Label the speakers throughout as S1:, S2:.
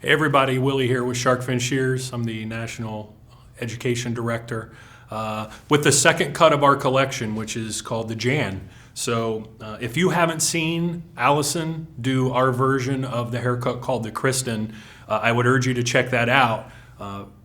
S1: Hey everybody, Willy here with Sharkfin Shears. I'm the National Education Director with the second cut of our collection, which is called the Jan. So if you haven't seen Allison do our version of the haircut called the Kristen, I would urge you to check that out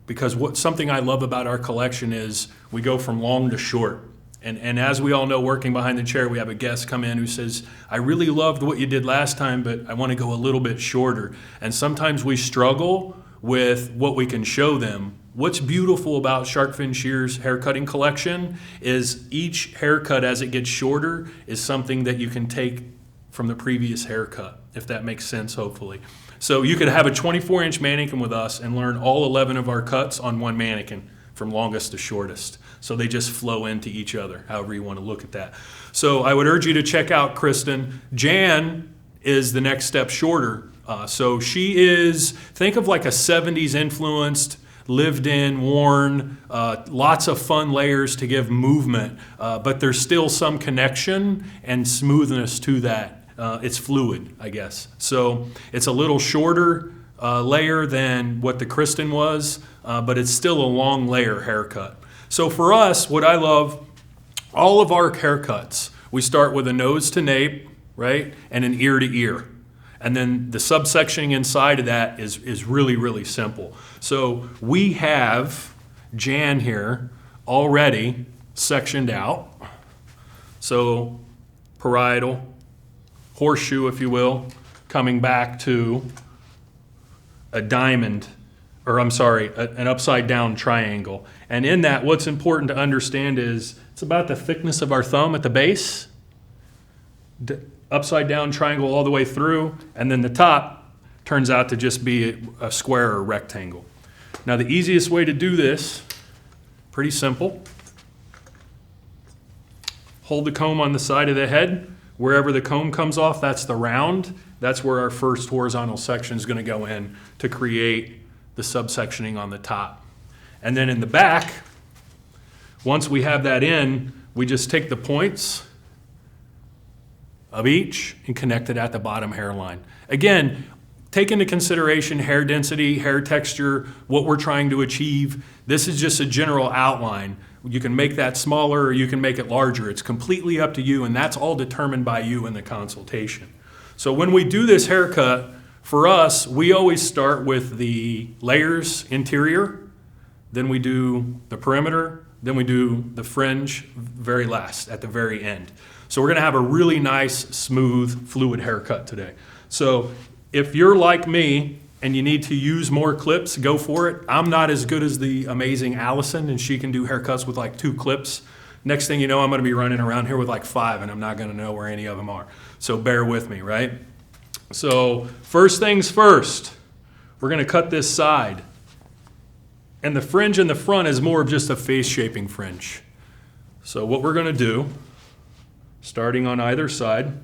S1: because something I love about our collection is we go from long to short. And as we all know, working behind the chair, we have a guest come in who says, I really loved what you did last time, but I want to go a little bit shorter. And sometimes we struggle with what we can show them. What's beautiful about Sharkfin Shears haircutting collection is each haircut as it gets shorter is something that you can take from the previous haircut, if that makes sense, hopefully. So you could have a 24-inch mannequin with us and learn all 11 of our cuts on one mannequin, from longest to shortest. So they just flow into each other, however you want to look at that. So I would urge you to check out Kristen. Jan is the next step shorter. So she is, think of like a 70s influenced, lived in, worn, lots of fun layers to give movement, but there's still some connection and smoothness to that. It's fluid, I guess. So it's a little shorter layer than what the Kristen was, but it's still a long layer haircut. So for us, what I love, all of our haircuts, we start with a nose to nape, right, and an ear to ear. And then the subsectioning inside of that is really, really simple. So we have Jan here already sectioned out. So parietal, horseshoe, if you will, coming back to a diamond, or I'm sorry, an upside down triangle. And in that, what's important to understand is it's about the thickness of our thumb at the base, upside down triangle all the way through, and then the top turns out to just be a square or rectangle. Now the easiest way to do this, pretty simple. Hold the comb on the side of the head. Wherever the comb comes off, that's the round. That's where our first horizontal section is going to go in to create the subsectioning on the top. And then in the back, once we have that in, we just take the points of each and connect it at the bottom hairline. Again, take into consideration hair density, hair texture, what we're trying to achieve. This is just a general outline. You can make that smaller or you can make it larger. It's completely up to you, and that's all determined by you in the consultation. So when we do this haircut, for us, we always start with the layers interior, then we do the perimeter, then we do the fringe very last, at the very end. So we're gonna have a really nice, smooth, fluid haircut today. So if you're like me and you need to use more clips, go for it. I'm not as good as the amazing Allison, and she can do haircuts with like 2 clips. Next thing you know, I'm gonna be running around here with like 5, and I'm not gonna know where any of them are. So bear with me, right? So first things first, we're gonna cut this side. And the fringe in the front is more of just a face shaping fringe. So what we're gonna do, starting on either side,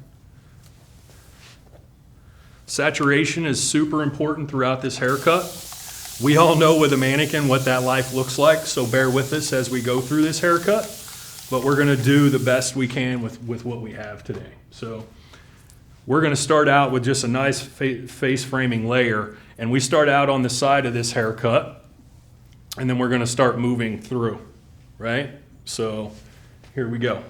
S1: saturation is super important throughout this haircut. We all know with a mannequin what that life looks like, so bear with us as we go through this haircut. But we're gonna do the best we can with what we have today. So we're gonna start out with just a nice face framing layer, and we start out on the side of this haircut, and then we're gonna start moving through, right? So here we go.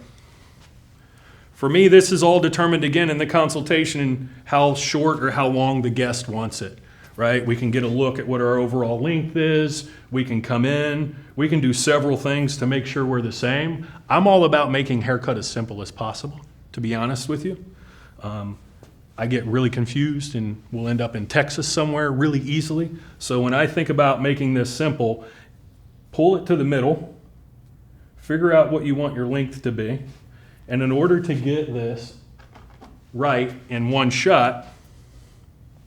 S1: For me, this is all determined again in the consultation how short or how long the guest wants it, right? We can get a look at what our overall length is. We can come in. We can do several things to make sure we're the same. I'm all about making haircut as simple as possible, to be honest with you. I get really confused and we'll end up in Texas somewhere really easily. So when I think about making this simple, pull it to the middle, figure out what you want your length to be. And in order to get this right in one shot,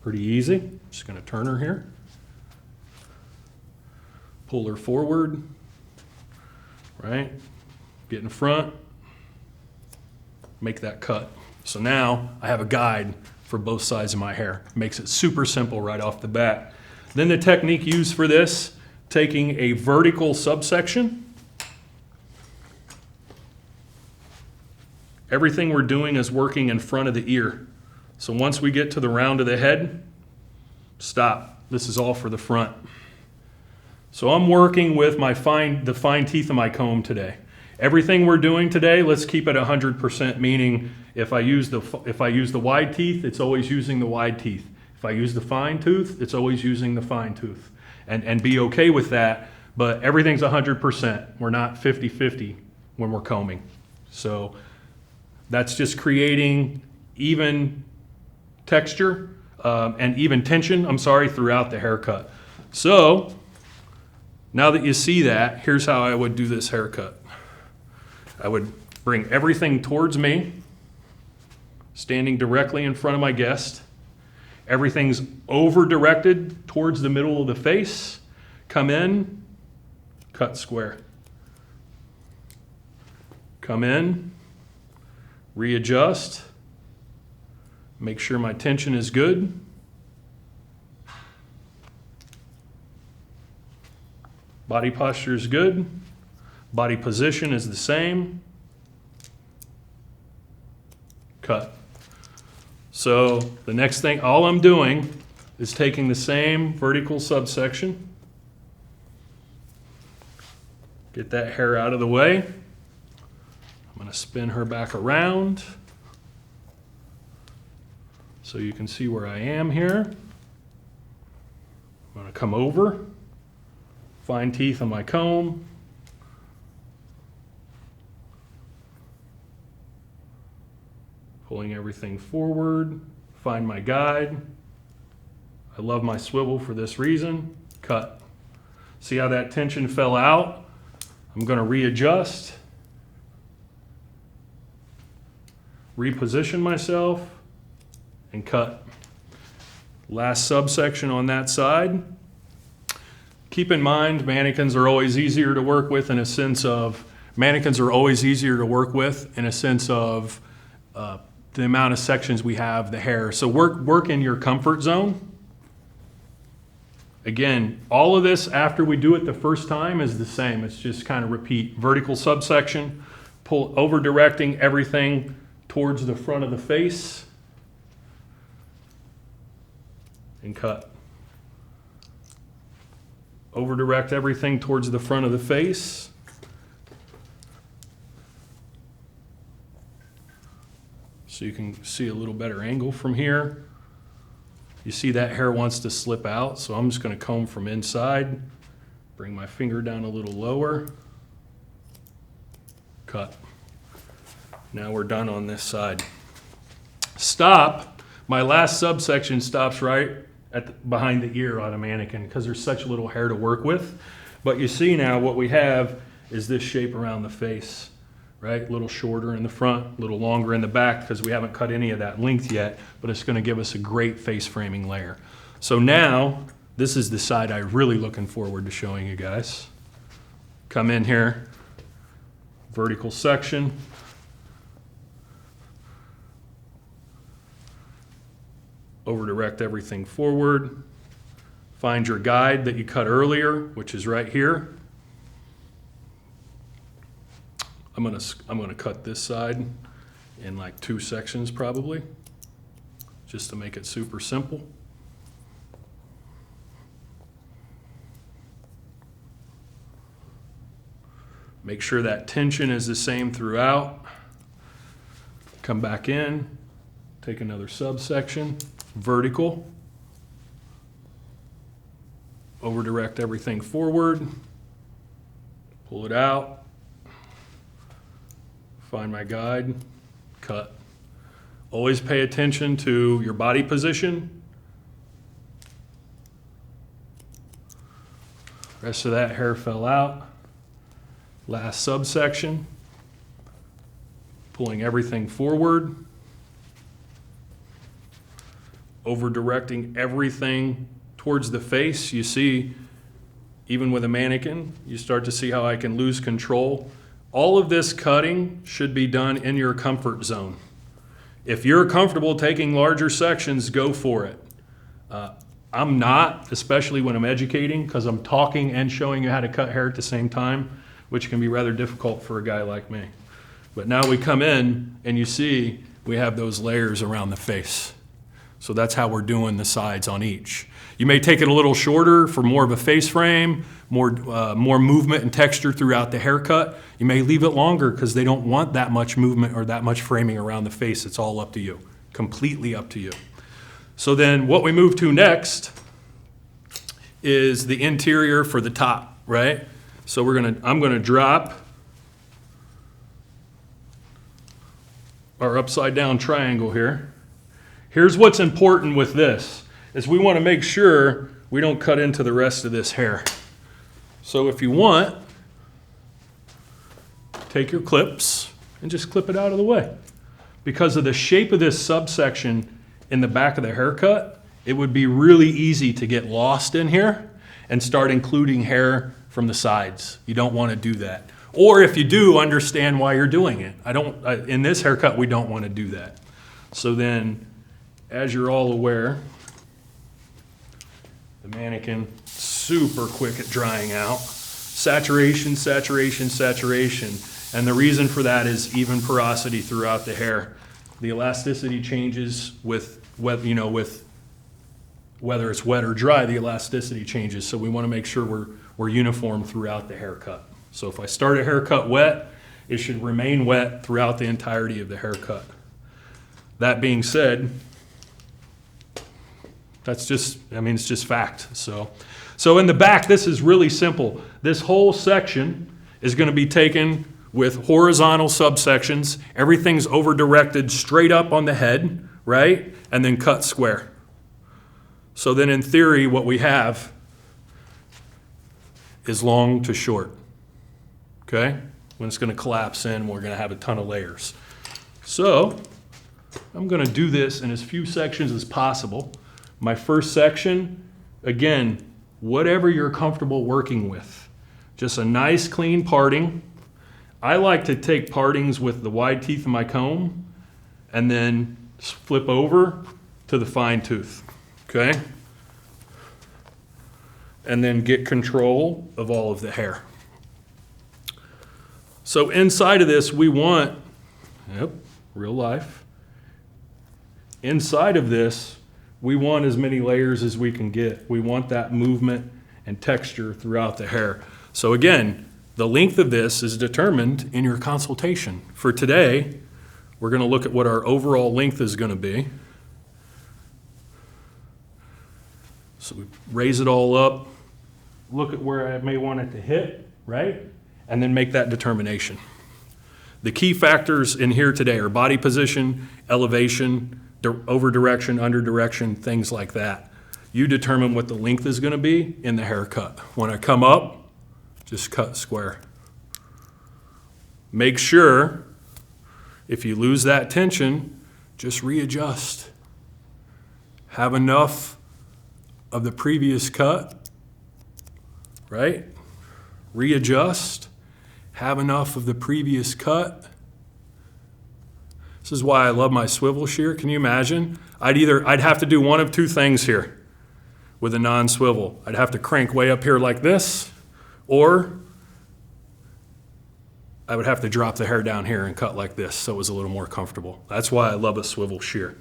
S1: pretty easy, just gonna turn her here, pull her forward, right? Get in front, make that cut. So now I have a guide for both sides of my hair. Makes it super simple right off the bat. Then the technique used for this, taking a vertical subsection. Everything we're doing is working in front of the ear. So once we get to the round of the head, stop. This is all for the front. So I'm working with the fine teeth of my comb today. Everything we're doing today, let's keep it 100%, meaning if I use the wide teeth, it's always using the wide teeth. If I use the fine tooth, it's always using the fine tooth. And be okay with that, but everything's 100%. We're not 50-50 when we're combing. So that's just creating even texture and even tension, throughout the haircut. So now that you see that, here's how I would do this haircut. I would bring everything towards me, standing directly in front of my guest. Everything's over-directed towards the middle of the face. Come in, cut square. Come in, readjust. Make sure my tension is good. Body posture is good. Body position is the same. Cut. So the next thing, all I'm doing is taking the same vertical subsection. Get that hair out of the way. I'm going to spin her back around so you can see where I am here. I'm going to come over, fine teeth on my comb. Pulling everything forward, find my guide. I love my swivel for this reason. Cut. See how that tension fell out? I'm going to readjust, reposition myself, and cut. Last subsection on that side. Keep in mind, mannequins are always easier to work with in a sense of the amount of sections we have, the hair. So work in your comfort zone. Again, all of this after we do it the first time is the same. It's just kind of repeat. Vertical subsection, pull over directing everything towards the front of the face, and cut. Over direct everything towards the front of the face. So you can see a little better angle from here. You see that hair wants to slip out, so I'm just going to comb from inside, bring my finger down a little lower, cut. Now we're done on this side. Stop. My last subsection stops right behind the ear on a mannequin because there's such little hair to work with. But you see now what we have is this shape around the face. Right? A little shorter in the front, a little longer in the back because we haven't cut any of that length yet, but it's going to give us a great face framing layer. So now, this is the side I'm really looking forward to showing you guys. Come in here, vertical section. Over direct everything forward. Find your guide that you cut earlier, which is right here. I'm gonna cut this side in like 2 sections probably, just to make it super simple. Make sure that tension is the same throughout. Come back in, take another subsection, vertical. Over direct everything forward, pull it out. Find my guide, cut. Always pay attention to your body position. Rest of that hair fell out. Last subsection. Pulling everything forward. Over directing everything towards the face. You see, even with a mannequin, you start to see how I can lose control. All of this cutting should be done in your comfort zone. If you're comfortable taking larger sections, go for it. I'm not, especially when I'm educating, because I'm talking and showing you how to cut hair at the same time, which can be rather difficult for a guy like me. But now we come in and you see we have those layers around the face. So that's how we're doing the sides on each. You may take it a little shorter for more of a face frame, more movement and texture throughout the haircut. You may leave it longer because they don't want that much movement or that much framing around the face. It's all up to you, completely up to you. So then what we move to next is the interior for the top, right? So I'm gonna drop our upside down triangle here. Here's what's important with this, is we want to make sure we don't cut into the rest of this hair. So if you want, take your clips and just clip it out of the way. Because of the shape of this subsection in the back of the haircut, it would be really easy to get lost in here and start including hair from the sides. You don't want to do that. Or if you do, understand why you're doing it. In this haircut, we don't want to do that. So then, as you're all aware, the mannequin, super quick at drying out. Saturation, saturation, saturation. And the reason for that is even porosity throughout the hair. The elasticity changes with whether it's wet or dry, the elasticity changes. So we want to make sure we're uniform throughout the haircut. So if I start a haircut wet, it should remain wet throughout the entirety of the haircut. That being said, it's just fact. So in the back, this is really simple. This whole section is going to be taken with horizontal subsections. Everything's over-directed straight up on the head, right? And then cut square. So then in theory, what we have is long to short, okay? When it's going to collapse in, we're going to have a ton of layers. So I'm going to do this in as few sections as possible. My first section, again, whatever you're comfortable working with. Just a nice clean parting. I like to take partings with the wide teeth of my comb and then flip over to the fine tooth, okay? And then get control of all of the hair. So inside of this, we want, real life. Inside of this, we want as many layers as we can get. We want that movement and texture throughout the hair. So again, the length of this is determined in your consultation. For today, we're going to look at what our overall length is going to be. So we raise it all up, look at where I may want it to hit, right? And then make that determination. The key factors in here today are body position, elevation, over direction, under direction, things like that. You determine what the length is going to be in the haircut. When I come up, just cut square. Make sure, if you lose that tension, just readjust. Have enough of the previous cut, right? Readjust. Have enough of the previous cut. This is why I love my swivel shear. Can you imagine? I'd have to do one of two things here with a non-swivel. I'd have to crank way up here like this, or I would have to drop the hair down here and cut like this so it was a little more comfortable. That's why I love a swivel shear.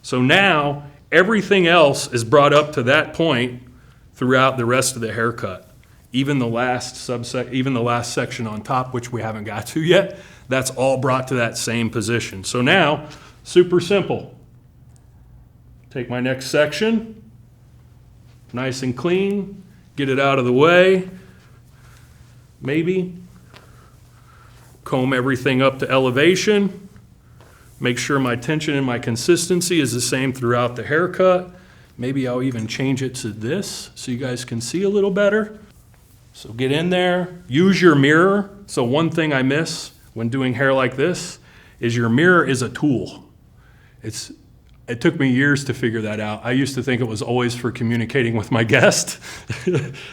S1: So now everything else is brought up to that point throughout the rest of the haircut. Even the last section on top, which we haven't got to yet, that's all brought to that same position. So now, super simple. Take my next section, nice and clean, get it out of the way. Maybe comb everything up to elevation. Make sure my tension and my consistency is the same throughout the haircut. Maybe I'll even change it to this so you guys can see a little better. So get in there, use your mirror. So one thing I miss when doing hair like this is your mirror is a tool. It took me years to figure that out. I used to think it was always for communicating with my guest.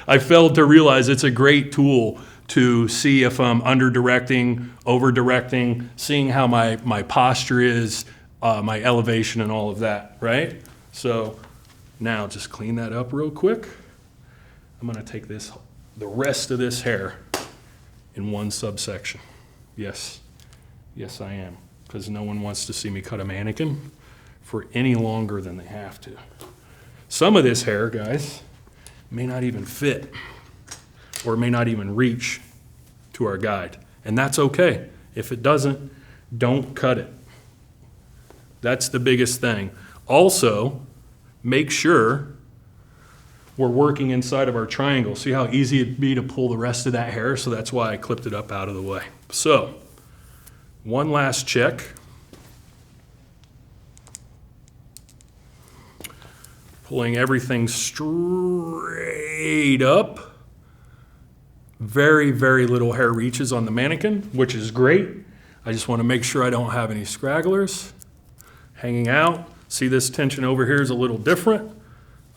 S1: I failed to realize it's a great tool to see if I'm under-directing, over-directing, seeing how my posture is, my elevation and all of that, right? So now just clean that up real quick. I'm gonna take the rest of this hair in one subsection. Yes, I am, because no one wants to see me cut a mannequin, for any longer than they have to. Some of this hair, guys, may not even fit or may not even reach to our guide. And that's okay. If it doesn't, don't cut it. That's the biggest thing. Also, make sure we're working inside of our triangle. See how easy it'd be to pull the rest of that hair? So that's why I clipped it up out of the way. So, one last check. Pulling everything straight up. Very, very little hair reaches on the mannequin, which is great. I just want to make sure I don't have any scragglers hanging out. See, this tension over here is a little different.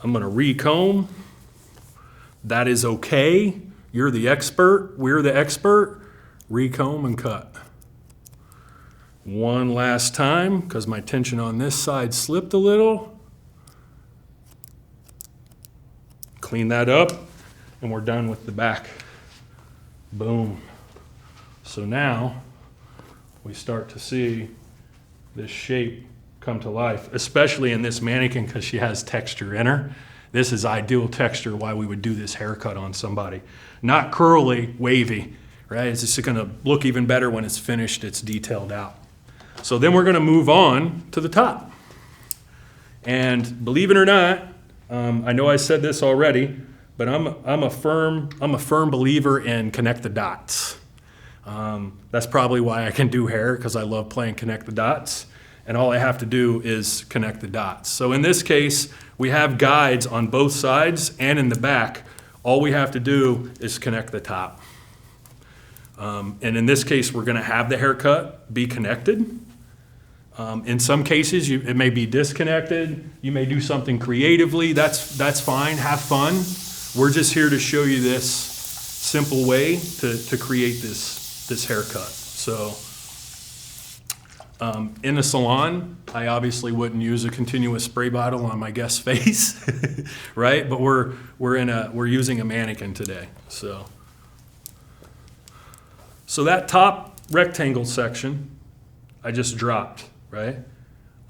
S1: I'm going to recomb. That is okay. You're the expert. We're the expert. Recomb and cut. One last time, because my tension on this side slipped a little. Clean that up, and we're done with the back. Boom. So now we start to see this shape come to life, especially in this mannequin because she has texture in her. This is ideal texture why we would do this haircut on somebody. Not curly, wavy, right? It's just going to look even better when it's finished, it's detailed out. So then we're going to move on to the top. And believe it or not, I know I said this already, but I'm a firm believer in connect the dots. That's probably why I can do hair, because I love playing connect the dots. And all I have to do is connect the dots. So in this case, we have guides on both sides and in the back. All we have to do is connect the top. And in this case, we're going to have the haircut be connected. In some cases, it may be disconnected. You may do something creatively. That's fine. Have fun. We're just here to show you this simple way to create this haircut. So in a salon, I obviously wouldn't use a continuous spray bottle on my guest's face, right? But we're using a mannequin today. So that top rectangle section, I just dropped, right?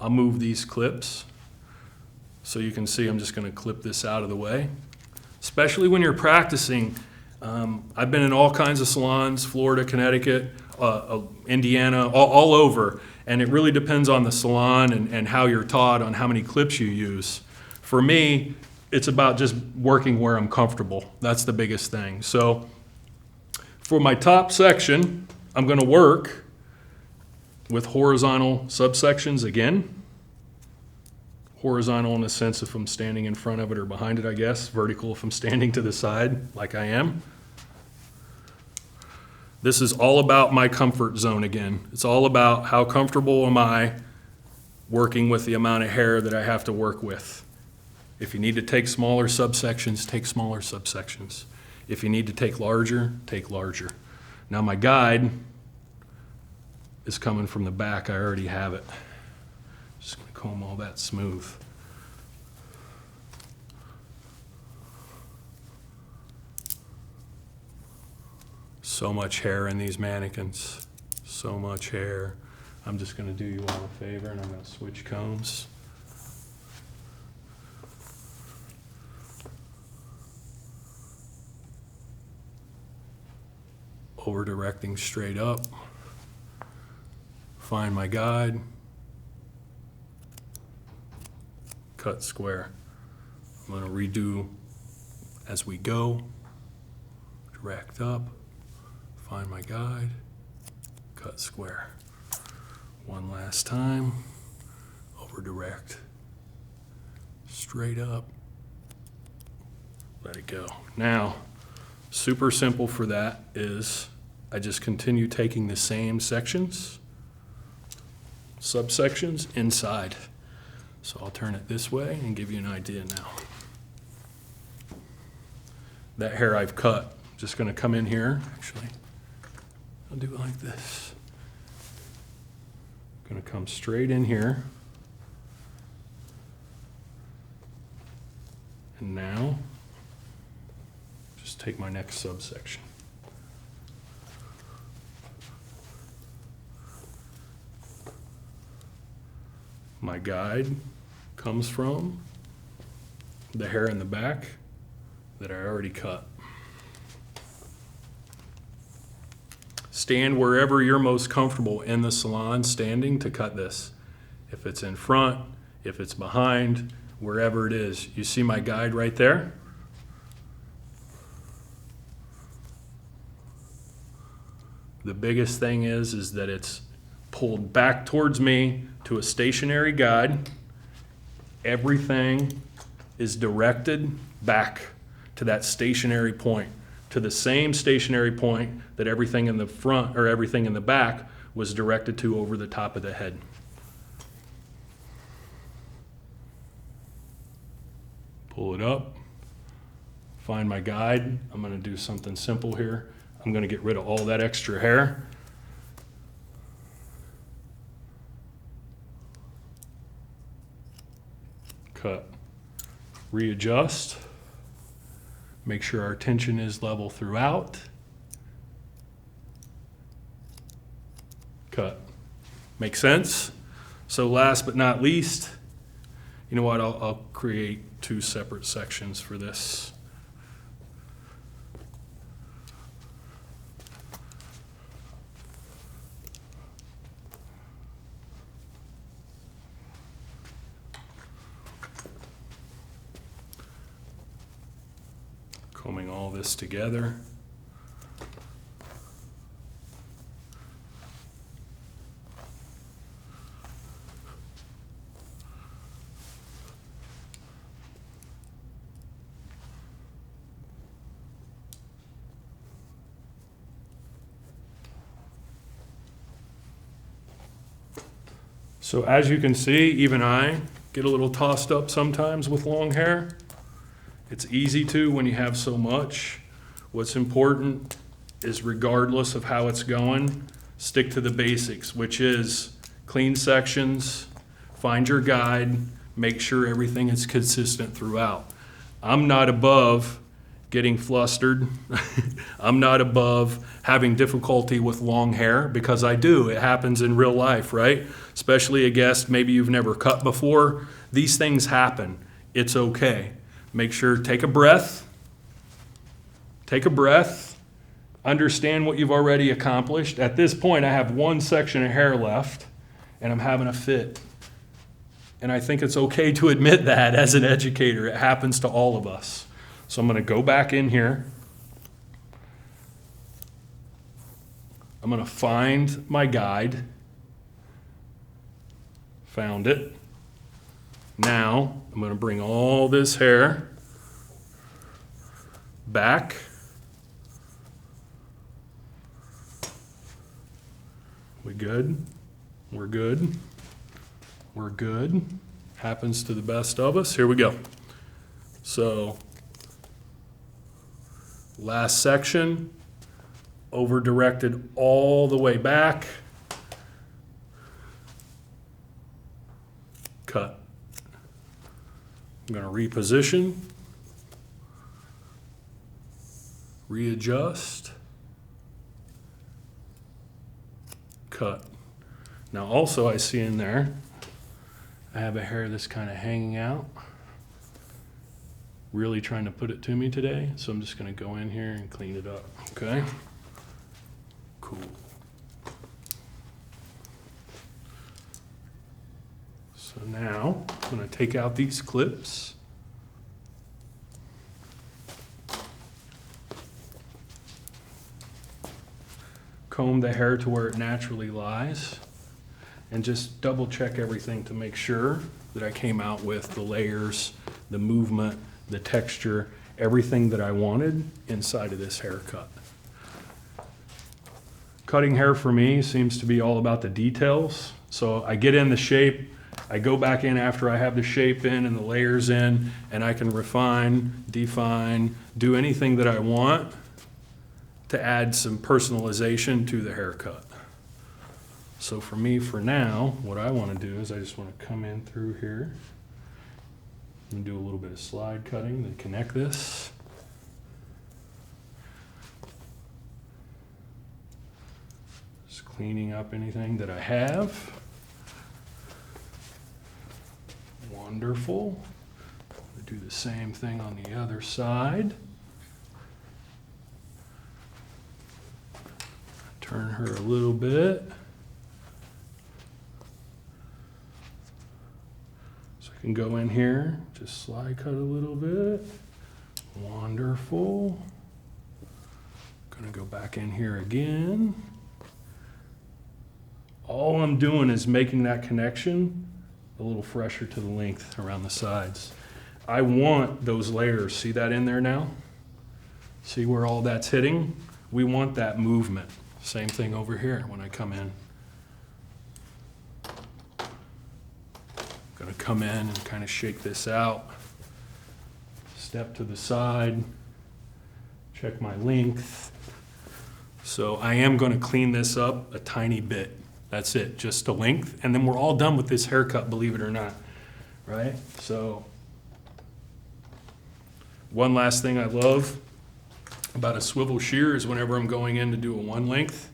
S1: I'll move these clips so you can see I'm just going to clip this out of the way. Especially when you're practicing. I've been in all kinds of salons, Florida, Connecticut, Indiana, all over. And it really depends on the salon and how you're taught on how many clips you use. For me, it's about just working where I'm comfortable. That's the biggest thing. So for my top section, I'm going to work with horizontal subsections again. Horizontal in the sense if I'm standing in front of it or behind it, I guess. Vertical if I'm standing to the side, like I am. This is all about my comfort zone again. It's all about how comfortable am I working with the amount of hair that I have to work with. If you need to take smaller subsections, take smaller subsections. If you need to take larger, take larger. Now my guide is coming from the back. I already have it. Just going to comb all that smooth. So much hair in these mannequins. So much hair. I'm just going to do you all a favor and I'm going to switch combs. Over directing straight up. Find my guide. Cut square. I'm going to redo as we go. Direct up. Find my guide. Cut square. One last time. Over direct. Straight up. Let it go. Now, super simple for that is I just continue taking the same sections, subsections inside. So I'll turn it this way and give you an idea now. That hair I've cut, just going to come in here, actually. I'll do it like this. Going to come straight in here. And now, just take my next subsection. my guide comes from, the hair in the back that I already cut. Stand wherever you're most comfortable in the salon standing to cut this. If it's in front, if it's behind, wherever it is. You see my guide right there? The biggest thing is that it's pulled back towards me to a stationary guide. Everything is directed back to that stationary point, to the same stationary point that everything in the front or everything in the back was directed to over the top of the head. Pull it up, find my guide. I'm going to do something simple here. I'm going to get rid of all that extra hair. Cut. Readjust. Make sure our tension is level throughout. Cut. Make sense? So last but not least, you know what, I'll create 2 separate sections for this. Combing all this together. So as you can see, even I get a little tossed up sometimes with long hair. It's easy to when you have so much. What's important is regardless of how it's going, stick to the basics, which is clean sections, find your guide, make sure everything is consistent throughout. I'm not above getting flustered. I'm not above having difficulty with long hair because I do. It happens in real life, right? Especially a guest maybe you've never cut before. These things happen. It's okay. Make sure, take a breath, understand what you've already accomplished. At this point, I have 1 section of hair left, and I'm having a fit. And I think it's okay to admit that as an educator. It happens to all of us. So I'm going to go back in here. I'm going to find my guide. Found it. Now, I'm going to bring all this hair back. We good? We're good. We're good. Happens to the best of us. Here we go. So, last section, over directed all the way back. Cut. I'm going to reposition, readjust, cut. Now also I see in there, I have a hair that's kind of hanging out. Really trying to put it to me today, so I'm just going to go in here and clean it up, okay? Cool. So now I'm going to take out these clips. Comb the hair to where it naturally lies and just double check everything to make sure that I came out with the layers, the movement, the texture, everything that I wanted inside of this haircut. Cutting hair for me seems to be all about the details. So I get in the shape, I go back in after I have the shape in and the layers in, and I can refine, define, do anything that I want to add some personalization to the haircut. So for me, for now, what I want to do is I just want to come in through here and do a little bit of slide cutting to connect this. Just cleaning up anything that I have. Wonderful. Do the same thing on the other side. Turn her a little bit. So I can go in here, just slide cut a little bit. Wonderful. Gonna go back in here again. All I'm doing is making that connection a little fresher to the length around the sides. I want those layers. See that in there now? See where all that's hitting? We want that movement. Same thing over here when I come in. Gonna come in and kind of shake this out. Step to the side. Check my length. So I am gonna clean this up a tiny bit. That's it, just the length. And then we're all done with this haircut, believe it or not, right? So one last thing I love about a swivel shear is whenever I'm going in to do a one length.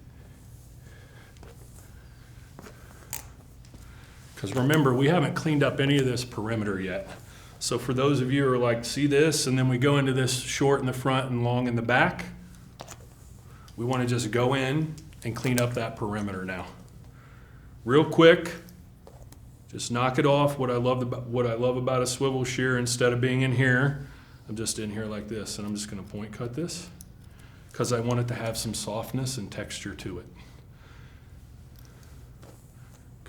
S1: Because remember, we haven't cleaned up any of this perimeter yet. So for those of you who are like, see this, and then we go into this short in the front and long in the back, we want to just go in and clean up that perimeter now. Real quick, just knock it off. What I love about a swivel shear, instead of being in here, I'm just in here like this, and I'm just going to point cut this because I want it to have some softness and texture to it.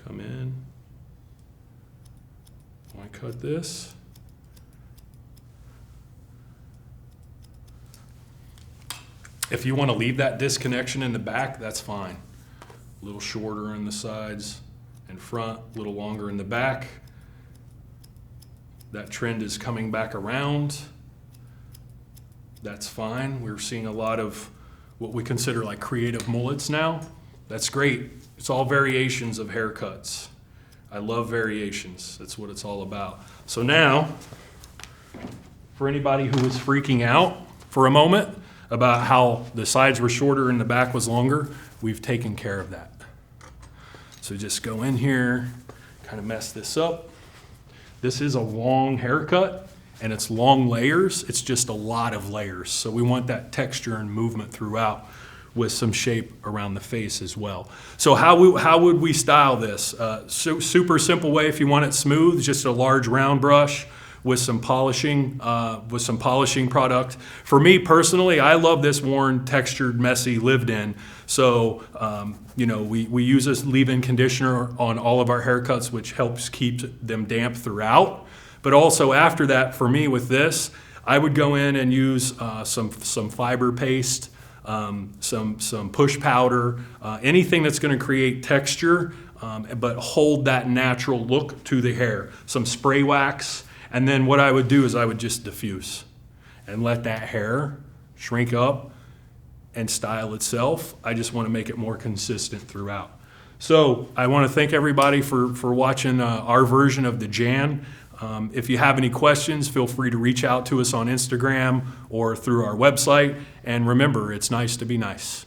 S1: Come in, point cut this. If you want to leave that disconnection in the back, that's fine. A little shorter in the sides and front, a little longer in the back. That trend is coming back around. That's fine. We're seeing a lot of what we consider like creative mullets now. That's great. It's all variations of haircuts. I love variations. That's what it's all about. So now, for anybody who was freaking out for a moment about how the sides were shorter and the back was longer, we've taken care of that. So just go in here, kind of mess this up. This is a long haircut and it's long layers. It's just a lot of layers. So we want that texture and movement throughout with some shape around the face as well. So how would we style this? Super simple way if you want it smooth, just a large round brush with some polishing product. For me personally, I love this worn, textured, messy, lived in. So, we use this leave-in conditioner on all of our haircuts, which helps keep them damp throughout. But also after that, for me with this, I would go in and use some fiber paste, some push powder, anything that's gonna create texture, but hold that natural look to the hair. Some spray wax. And then what I would do is I would just diffuse and let that hair shrink up and style itself. I just want to make it more consistent throughout. So I want to thank everybody for watching our version of the Jan. If you have any questions, feel free to reach out to us on Instagram or through our website. And remember, it's nice to be nice.